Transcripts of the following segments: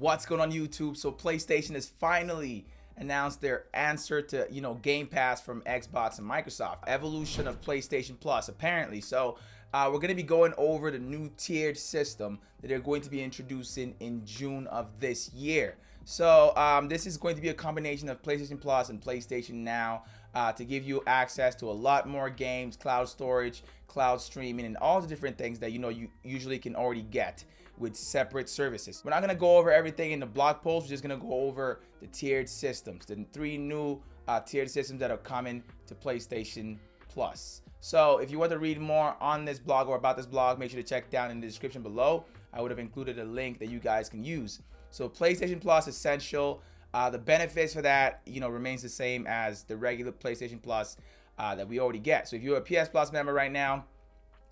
What's going on YouTube? So PlayStation has finally announced their answer to, Game Pass from Xbox and Microsoft. Evolution of PlayStation Plus, apparently. So we're going to be going over the new tiered system that they're going to be introducing in June of this year. So this is going to be a combination of PlayStation Plus and PlayStation Now to give you access to a lot more games, cloud storage, cloud streaming, and all the different things that you usually can already get with separate services. We're not going to go over everything in the blog post. We're just going to go over the tiered systems, the three new tiered systems that are coming to PlayStation Plus. So if you want to read more on this blog or about this blog, make sure to check down in the description below. I would have included a link that you guys can use. So PlayStation Plus Essential, the benefits for that, remains the same as the regular PlayStation Plus that we already get. So if you're a PS Plus member right now,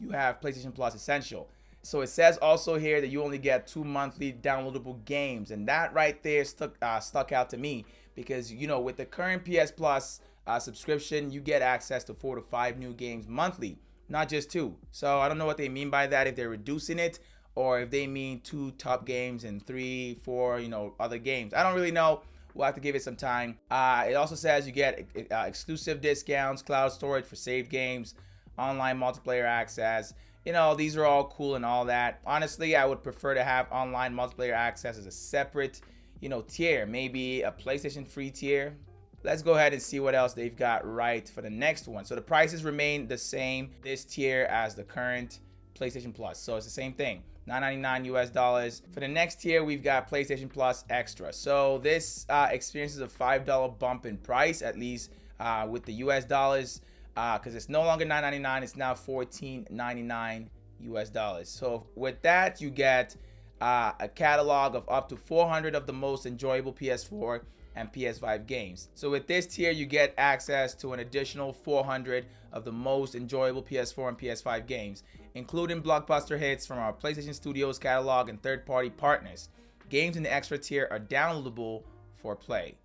you have PlayStation Plus Essential. So it says also here that you only get 2 monthly downloadable games, and that right there stuck out to me because with the current PS Plus subscription, you get access to 4 to 5 new games monthly, not just 2. So I don't know what they mean by that, if they're reducing it or if they mean 2 top games and 3, 4, other games. I don't really know. We'll have to give it some time. It also says you get exclusive discounts, cloud storage for saved games, online multiplayer access. These are all cool and all that. Honestly, I would prefer to have online multiplayer access as a separate, tier. Maybe a PlayStation free tier. Let's go ahead and see what else they've got right for the next one. So the prices remain the same, this tier, as the current PlayStation Plus. So it's the same thing, $9.99 US. For the next tier, we've got PlayStation Plus Extra. So this experiences a $5 bump in price, at least with the US dollars. Because it's no longer $9.99, it's now $14.99 US. So with that, you get a catalog of up to 400 of the most enjoyable PS4 and PS5 games. So with this tier, you get access to an additional 400 of the most enjoyable PS4 and PS5 games, including blockbuster hits from our PlayStation Studios catalog and third-party partners. Games in the extra tier are downloadable for play.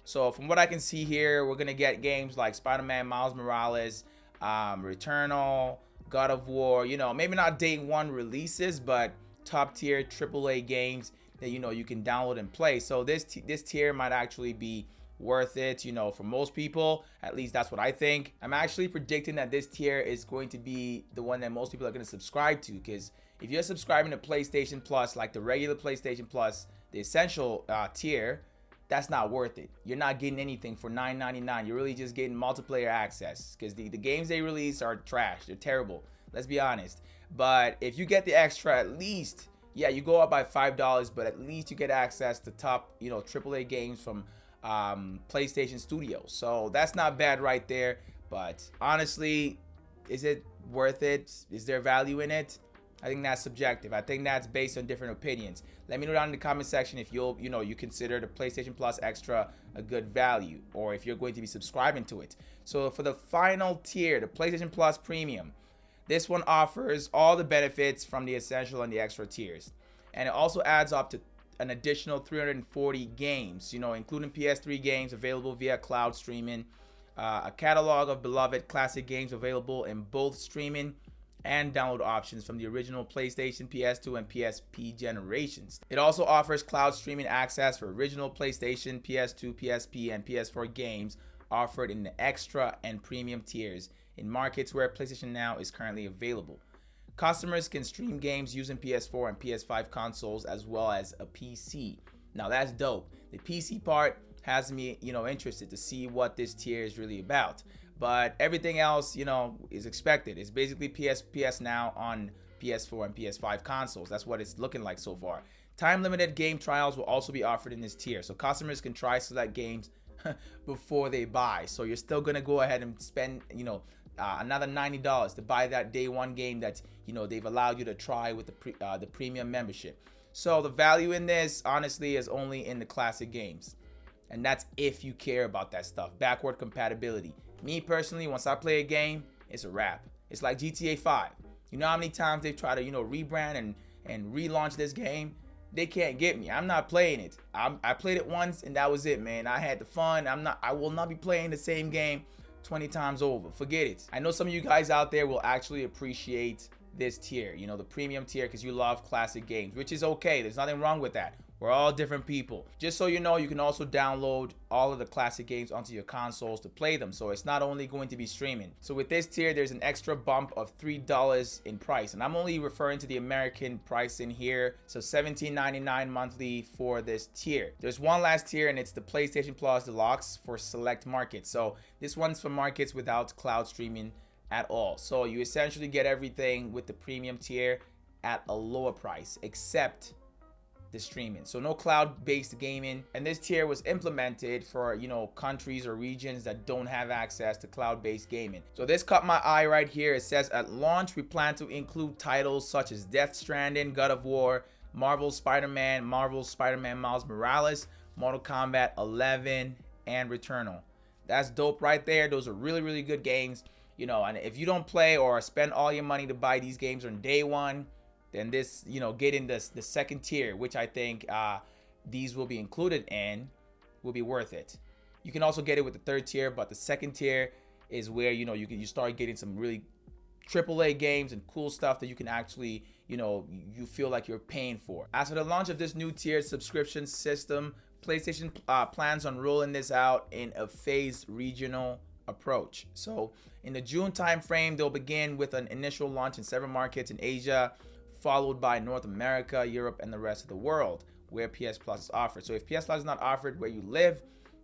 So from what I can see here, we're going to get games like Spider-Man, Miles Morales, Returnal, God of War, maybe not day one releases, but top tier AAA games that, you can download and play. So this tier might actually be worth it, for most people. At least that's what I think. I'm actually predicting that this tier is going to be the one that most people are going to subscribe to, because if you're subscribing to PlayStation Plus, like the regular PlayStation Plus, the Essential tier, that's not worth it. You're not getting anything for $9.99. You're really just getting multiplayer access, because the games they release are trash. They're terrible. Let's be honest. But if you get the extra, at least, yeah, you go up by $5, but at least you get access to top, AAA games from PlayStation Studios. So that's not bad right there. But honestly, is it worth it? Is there value in it? I think that's subjective. I think that's based on different opinions. Let me know down in the comment section if you consider the PlayStation Plus Extra a good value, or if you're going to be subscribing to it. So for the final tier, the PlayStation Plus Premium, this one offers all the benefits from the Essential and the Extra tiers. And it also adds up to an additional 340 games, including PS3 games available via cloud streaming, a catalog of beloved classic games available in both streaming and download options from the original PlayStation, PS2, and PSP generations. It also offers cloud streaming access for original PlayStation, PS2, PSP, and PS4 games offered in the Extra and Premium tiers in markets where PlayStation Now is currently available. Customers can stream games using PS4 and PS5 consoles as well as a PC. Now that's dope. The PC part has me, interested to see what this tier is really about. But everything else, is expected. It's basically PS Now on PS4 and PS5 consoles. That's what it's looking like so far. Time-limited game trials will also be offered in this tier, so customers can try select games before they buy. So you're still gonna go ahead and spend, another $90 to buy that day one game that they've allowed you to try with the premium membership. So the value in this, honestly, is only in the classic games, and that's if you care about that stuff. Backward compatibility. Me personally, once I play a game, it's a wrap. It's like GTA 5. You know how many times they've tried to, rebrand and relaunch this game? They can't get me. I'm not playing it. I played it once and that was it, man. I had the fun. I will not be playing the same game 20 times over. Forget it. I know some of you guys out there will actually appreciate this tier, the premium tier, because you love classic games, which is okay. There's nothing wrong with that. We're all different people. Just so you know, you can also download all of the classic games onto your consoles to play them. So it's not only going to be streaming. So with this tier, there's an extra bump of $3 in price. And I'm only referring to the American price in here. So $17.99 monthly for this tier. There's one last tier, and it's the PlayStation Plus Deluxe for select markets. So this one's for markets without cloud streaming at all. So you essentially get everything with the premium tier at a lower price, except the streaming. So no cloud-based gaming, and this tier was implemented for, you know, countries or regions that don't have access to cloud-based gaming. So this caught my eye right here. It says at launch we plan to include titles such as Death Stranding, God of War, Marvel's Spider-Man, Miles Morales, Mortal Kombat 11, and Returnal. That's dope right there. Those are really good games, you know. And if you don't play or spend all your money to buy these games on day one, then this, you know, getting the second tier, which I think these will be included in, will be worth it. You can also get it with the third tier, but the second tier is where, you know, you start getting some really AAA games and cool stuff that you can actually, you know, you feel like you're paying for. As for the launch of this new tier subscription system, PlayStation plans on rolling this out in a phased regional approach. So in the June timeframe, they'll begin with an initial launch in several markets in Asia, followed by North America, Europe, and the rest of the world where PS Plus is offered. So if PS Plus is not offered where you live,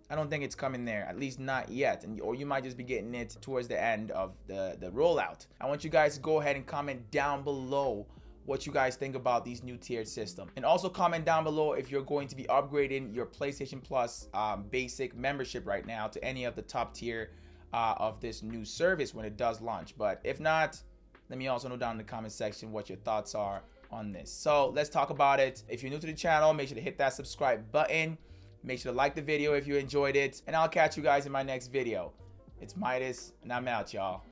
I don't think it's coming there, at least not yet. Or you might just be getting it towards the end of the rollout. I want you guys to go ahead and comment down below what you guys think about these new tiered system. And also comment down below if you're going to be upgrading your PlayStation Plus basic membership right now to any of the top tier of this new service when it does launch. But if not, let me also know down in the comment section what your thoughts are on this. So let's talk about it. If you're new to the channel, make sure to hit that subscribe button. Make sure to like the video if you enjoyed it. And I'll catch you guys in my next video. It's Midas, and I'm out, y'all.